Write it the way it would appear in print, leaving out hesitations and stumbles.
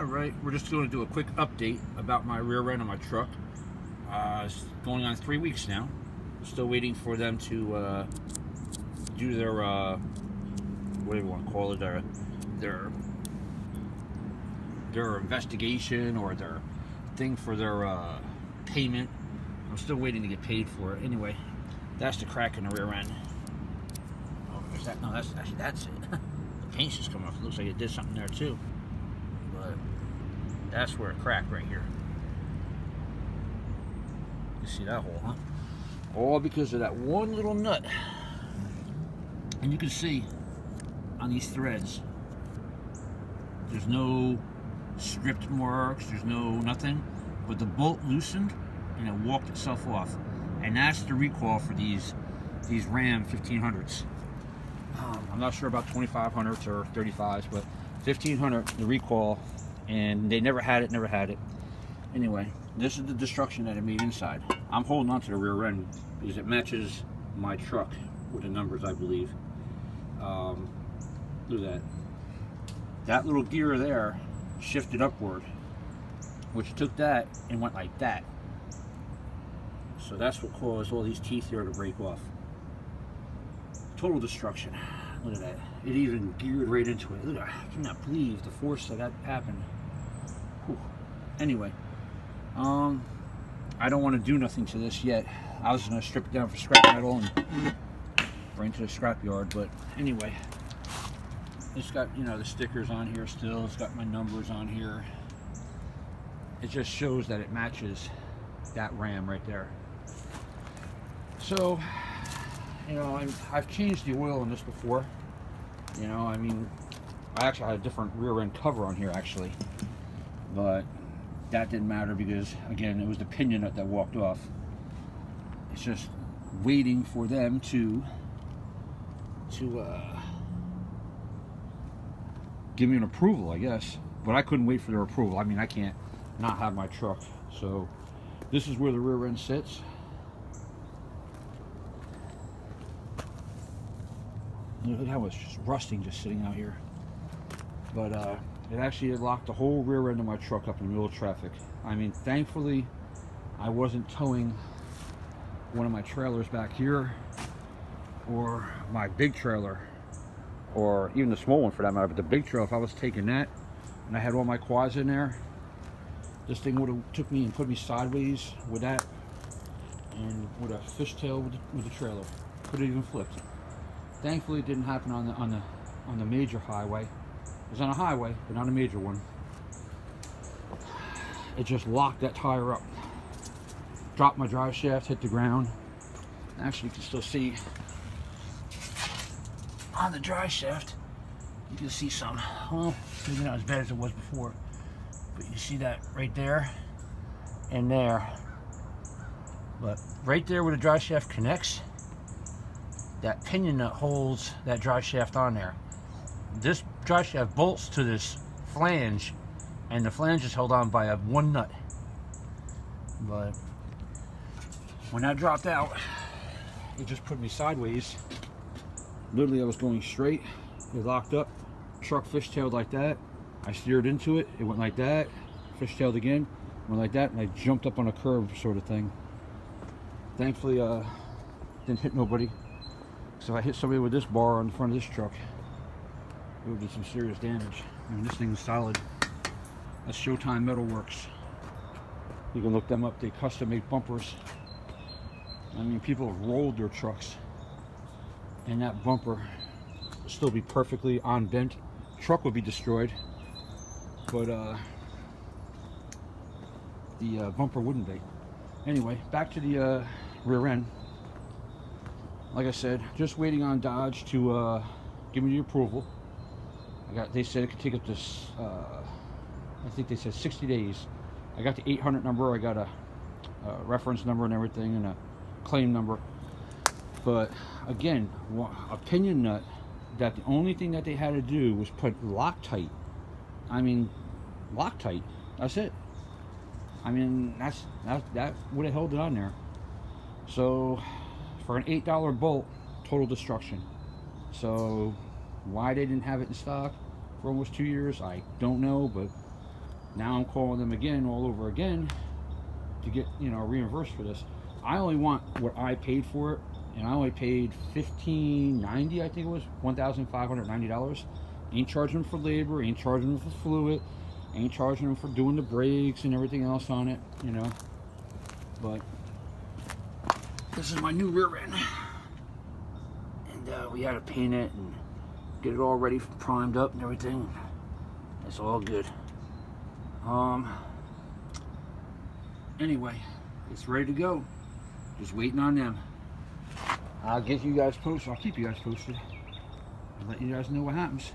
Alright, we're just going to do a quick update about my rear end of my truck. It's going on 3 weeks now. Still waiting for them to do their, whatever you want to call it, their investigation or their thing for their payment. I'm still waiting to get paid for it. Anyway, that's the crack in the rear end. Oh, is that? No, that's actually, that's it. The paint's just coming off. It looks like it did something there too. But that's where it cracked right here. You see that hole, huh? All because of that one little nut. And you can see on these threads, there's no stripped marks, there's no nothing, but the bolt loosened and it walked itself off. And that's the recall for these Ram 1500s. I'm not sure about 2500s or 35s, but 1500, the recall, and they never had it. Anyway, this is the destruction that it made inside. I'm holding on to the rear end because it matches my truck with the numbers, I believe. Look at that. That little gear there shifted upward, which took that and went like that. So that's what caused all these teeth here to break off. Total destruction. Look at that. It even geared right into it. Look at that. I cannot believe the force that happened. Whew. Anyway, I don't want to do nothing to this yet. I was going to strip it down for scrap metal and bring it to the scrap yard, but anyway, it's got, you know, the stickers on here still. It's got my numbers on here. It just shows that it matches that Ram right there. So, you know, I've changed the oil in this before. You know, I mean, I actually had a different rear end cover on here actually, but that didn't matter because, again, it was the pinion nut that walked off. It's just waiting for them to give me an approval, I guess. But I couldn't wait for their approval. I mean, I can't not have my truck. So this is where the rear end sits. Look how it's just rusting just sitting out here. But it actually locked the whole rear end of my truck up in the middle of traffic. I mean, thankfully, I wasn't towing one of my trailers back here, or my big trailer, or even the small one for that matter. But the big trailer, if I was taking that and I had all my quads in there, this thing would have took me and put me sideways with that, and with a fishtail with the trailer. Could have even flipped. Thankfully, it didn't happen on the major highway. It was on a highway, but not a major one. It just locked that tire up. Dropped my drive shaft, hit the ground. Actually, you can still see on the drive shaft, you can see some, well, maybe not as bad as it was before, but you see that right there and there. But right there where the drive shaft connects, that pinion nut holds that drive shaft on there. This drive shaft bolts to this flange, and the flange is held on by one nut. But when that dropped out, it just put me sideways. Literally, I was going straight. It locked up. Truck fishtailed like that. I steered into it. It went like that. Fishtailed again. Went like that, and I jumped up on a curb, sort of thing. Thankfully, didn't hit nobody. So if I hit somebody with this bar on the front of this truck, it would be some serious damage. I mean, this thing's solid. That's Showtime Metal Works. You can look them up. They custom make bumpers. I mean, people have rolled their trucks, and that bumper will still be perfectly on bent. Truck would be destroyed, but the bumper wouldn't be. Anyway, back to the rear end. Like I said, just waiting on Dodge to give me the approval. They said it could take up to, I think they said 60 days. I got the 800 number. I got a reference number and everything, and a claim number. But again, a pinion nut that the only thing that they had to do was put Loctite. I mean, Loctite. That's it. I mean, that would have held it on there. So for an $8 bolt, total destruction. So why they didn't have it in stock for almost 2 years, I don't know, but Now I'm calling them again all over again to get, you know, reimbursed for this. I only want what I paid for it, and I only paid $1,590, I think it was, $1,590. Ain't charging them for labor, ain't charging them for fluid, ain't charging them for doing the brakes and everything else on it, you know. But this is my new rear end, and we had to paint it and get it all ready, primed up and everything. It's all good. Anyway, it's ready to go. Just waiting on them. I'll get you guys posted. I'll keep you guys posted and let you guys know what happens.